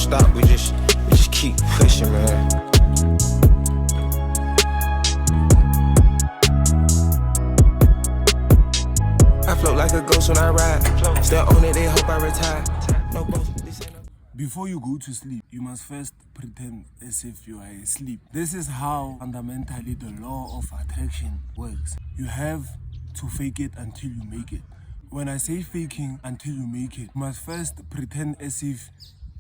stop, we just keep pushing, man. I float like a ghost when I ride. Still on it, they hope I retire. No both. Before you go to sleep, you must first pretend as if you are asleep. This is how fundamentally the law of attraction works. You have to fake it until you make it. When I say faking until you make it, you must first pretend as if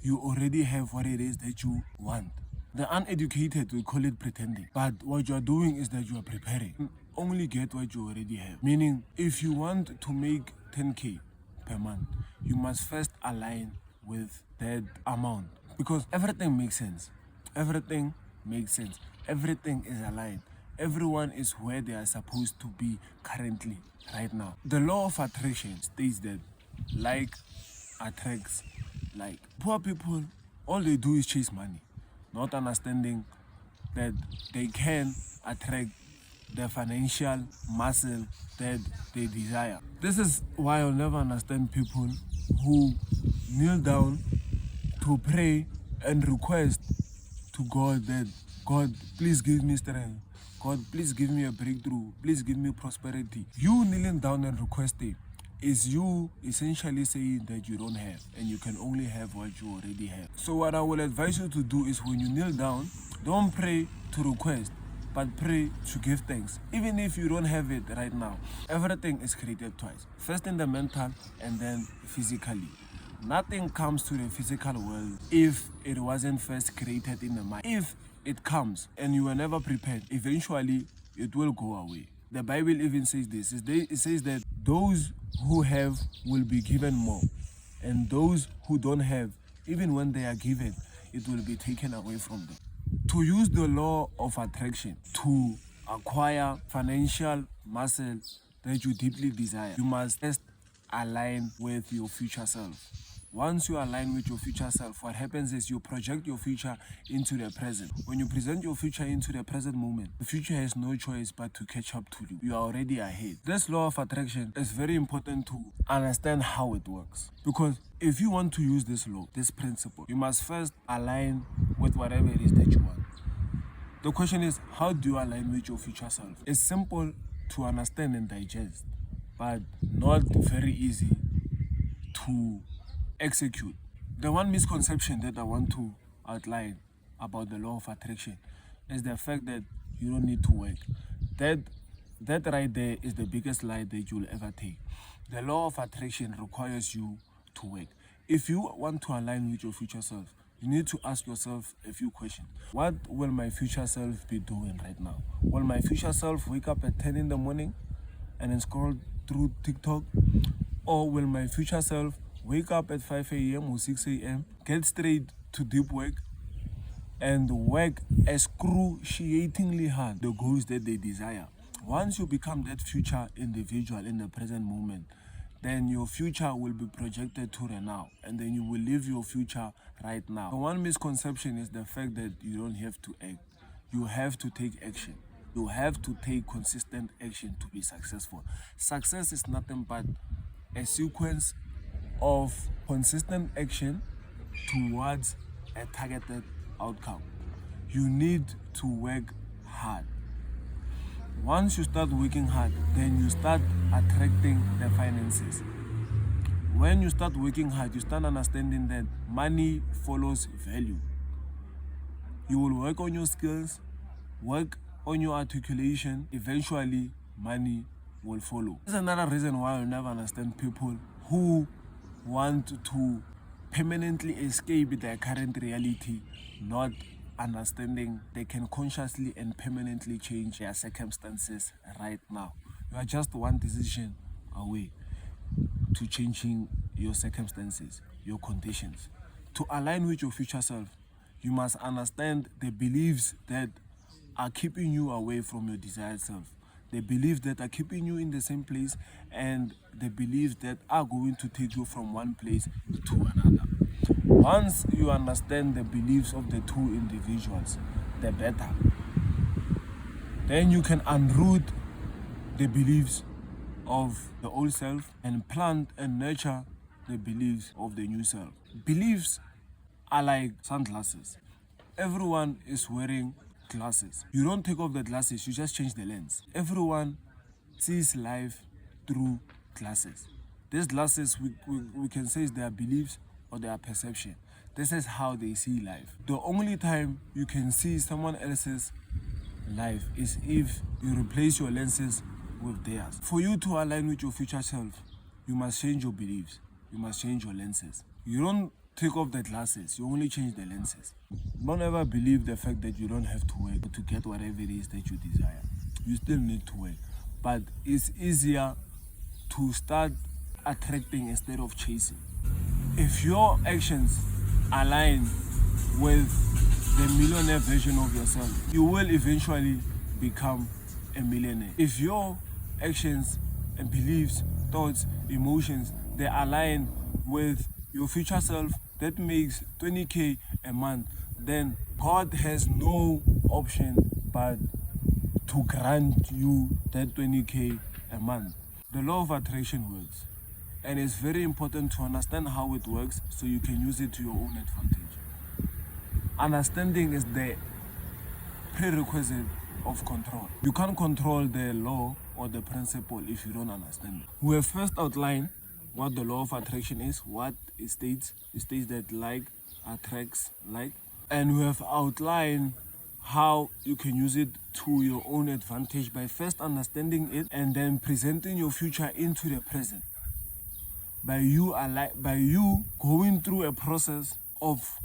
you already have what it is that you want. The uneducated will call it pretending, but what you are doing is that you are preparing. You only get what you already have. Meaning, if you want to make 10K per month, you must first align with that amount, because everything makes sense. Everything makes sense. Everything is aligned. Everyone is where they are supposed to be currently, right now. The law of attraction states that like attracts like. Poor people, all they do is chase money, not understanding that they can attract the financial muscle that they desire. This is why I'll never understand people who kneel down to pray and request to God that, God, please give me strength. God, please give me a breakthrough. Please give me prosperity. You kneeling down and requesting is you essentially saying that you don't have, and you can only have what you already have. So what I will advise you to do is, when you kneel down, don't pray to request, but pray to give thanks. Even if you don't have it right now, everything is created twice. First in the mental and then physically. Nothing comes to the physical world if it wasn't first created in the mind. If it comes and you were never prepared, eventually it will go away. The Bible even says this. It says that those who have will be given more, and those who don't have, even when they are given, it will be taken away from them. To use the law of attraction to acquire financial muscle that you deeply desire, you must first align with your future self. Once you align with your future self, what happens is you project your future into the present. When you present your future into the present moment, the future has no choice but to catch up to you. You are already ahead. This law of attraction is very important to understand how it works. Because if you want to use this law, this principle, you must first align with whatever it is that you want. The question is, how do you align with your future self? It's simple to understand and digest, but not very easy to execute. The one misconception that I want to outline about the law of attraction is the fact that you don't need to work. That right there is the biggest lie that you'll ever take. The law of attraction requires you to work. If you want to align with your future self, you need to ask yourself a few questions. What will my future self be doing right now? Will my future self wake up at 10 in the morning and then scroll through TikTok? Or will my future self wake up at 5 a.m. or 6 a.m., get straight to deep work, and work excruciatingly hard the goals that they desire? Once you become that future individual in the present moment, then your future will be projected to the now, and then you will live your future right now. The one misconception is the fact that you don't have to act. You have to take action. You have to take consistent action to be successful. Success is nothing but a sequence of consistent action towards a targeted outcome. You need to work hard. Once you start working hard, then you start attracting the finances. When you start working hard, you start understanding that money follows value. You will work on your skills, work on your articulation. Eventually, money will follow. This is another reason why I'll never understand people who want to permanently escape their current reality, not understanding they can consciously and permanently change their circumstances right now. You are just one decision away to changing your circumstances, your conditions. To align with your future self, you must understand the beliefs that are keeping you away from your desired self. The beliefs that are keeping you in the same place, and the beliefs that are going to take you from one place to another. Once you understand the beliefs of the two individuals, the better. Then you can unroot the beliefs of the old self and plant and nurture the beliefs of the new self. Beliefs are like sunglasses. Everyone is wearing glasses. You don't take off the glasses, you just change the lens. Everyone sees life through glasses. These glasses, we can say is their beliefs or their perception. This is how they see life. The only time you can see someone else's life is if you replace your lenses with theirs. For you to align with your future self, you must change your beliefs. You must change your lenses. You don't take off the glasses, you only change the lenses. Don't ever believe the fact that you don't have to work to get whatever it is that you desire. You still need to work, but it's easier to start attracting instead of chasing. If your actions align with the millionaire version of yourself, you will eventually become a millionaire. If your actions and beliefs, thoughts, emotions, they align with your future self that makes 20K a month, then God has no option but to grant you that 20K a month. The law of attraction works, and it's very important to understand how it works so you can use it to your own advantage. Understanding is the prerequisite of control. You can't control the law or the principle if you don't understand it. We have first outlined what the law of attraction is, what it states. It states that like attracts like. And we have outlined how you can use it to your own advantage by first understanding it and then presenting your future into the present. By you going through a process of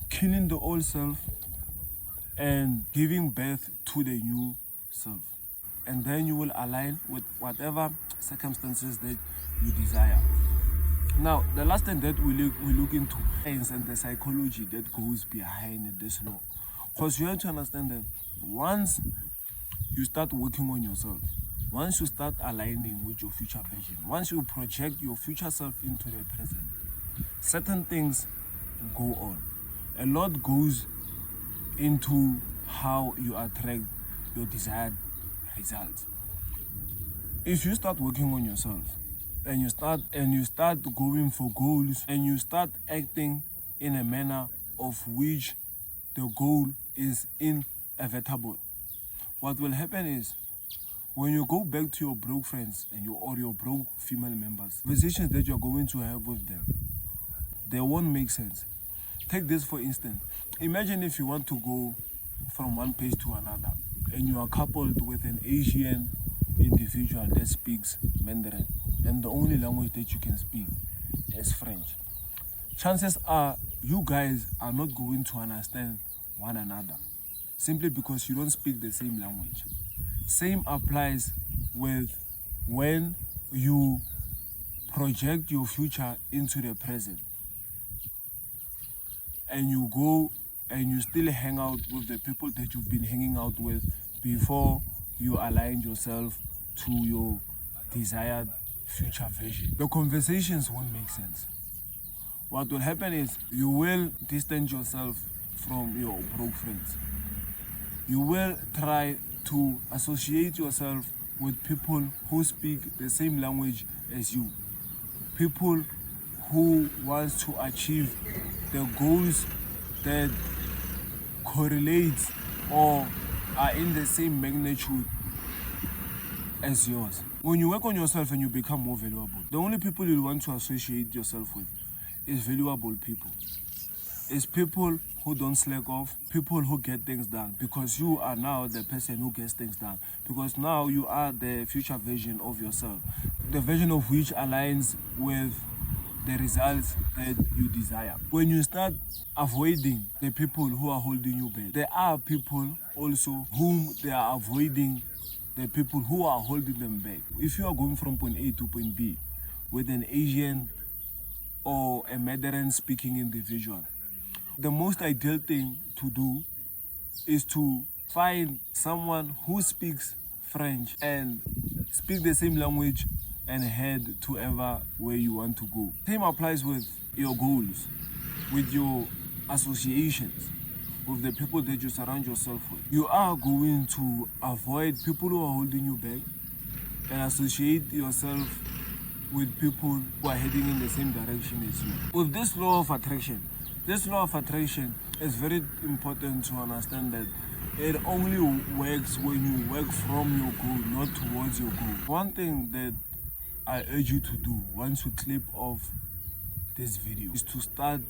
killing the old self and giving birth to the new self. And then you will align with whatever circumstances that you desire. Now, the last thing that we look into science and the psychology that goes behind this law. Because you have to understand that once you start working on yourself, once you start aligning with your future vision, once you project your future self into the present, certain things go on. A lot goes into how you attract your desired results. If you start working on yourself and you start going for goals and you start acting in a manner of which the goal is inevitable, what will happen is when you go back to your broke friends and your broke female members, conversations that you're going to have with them, they won't make sense. Take this for instance. Imagine if you want to go from one place to another and you are coupled with an Asian individual that speaks Mandarin and the only language that you can speak is French. Chances are you guys are not going to understand one another simply because you don't speak the same language. Same applies with when you project your future into the present and you go and you still hang out with the people that you've been hanging out with before you align yourself to your desired future vision. The conversations won't make sense. What will happen is you will distance yourself from your broke friends. You will try to associate yourself with people who speak the same language as you. People who want to achieve the goals that correlate or are in the same magnitude as yours. When you work on yourself and you become more valuable, the only people you want to associate yourself with is valuable people. It's people who don't slack off, people who get things done, because you are now the person who gets things done, because now you are the future version of yourself, the version of which aligns with the results that you desire. When you start avoiding the people who are holding you back, there are people also whom they are avoiding, the people who are holding them back. If you are going from point A to point B with an Asian or a Mandarin speaking individual, the most ideal thing to do is to find someone who speaks French and speak the same language and head to ever where you want to go. Same applies with your goals, with your associations, with the people that you surround yourself with. You are going to avoid people who are holding you back and associate yourself with people who are heading in the same direction as you. With this law of attraction, This law of attraction is very important to understand that it only works when you work from your goal, not towards your goal. One thing that I urge you to do once you clip off this video is to start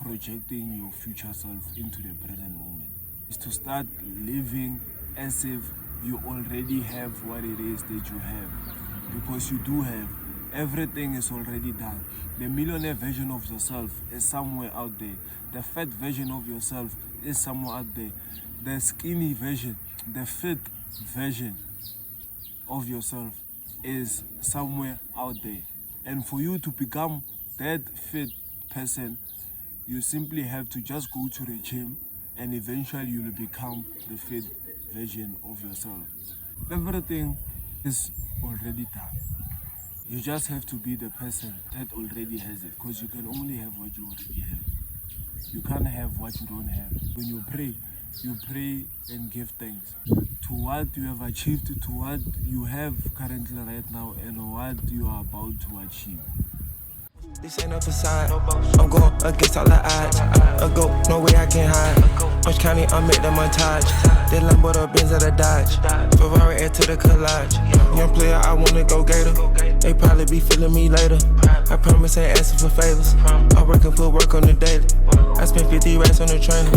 projecting your future self into the present moment. Is to start living as if you already have what it is that you have, because you do have. Everything is already done. The millionaire version of yourself is somewhere out there. The fat version of yourself is somewhere out there. The skinny version, the fit version of yourself is somewhere out there. And for you to become that fit person, you simply have to just go to the gym, and eventually you will become the fit version of yourself. Everything is already done. You just have to be the person that already has it, because you can only have what you already have. You can't have what you don't have. When you pray and give thanks to what you have achieved, to what you have currently right now, and what you are about to achieve. This ain't a facade. I'm going against all the odds. A go, no way I can hide. Orange County, I'm at the montage. The Lambo, the Benz, or the Dodge. Ferrari add to the collage. Young player, I wanna go Gator. They probably be feeling me later. I promise ain't asking for favors. I work and put work on the daily. I spent 50 racks on the trainer.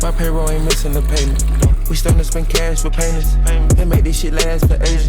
My payroll ain't missing the payment. We starting to spend cash for payments. They make this shit last for ages.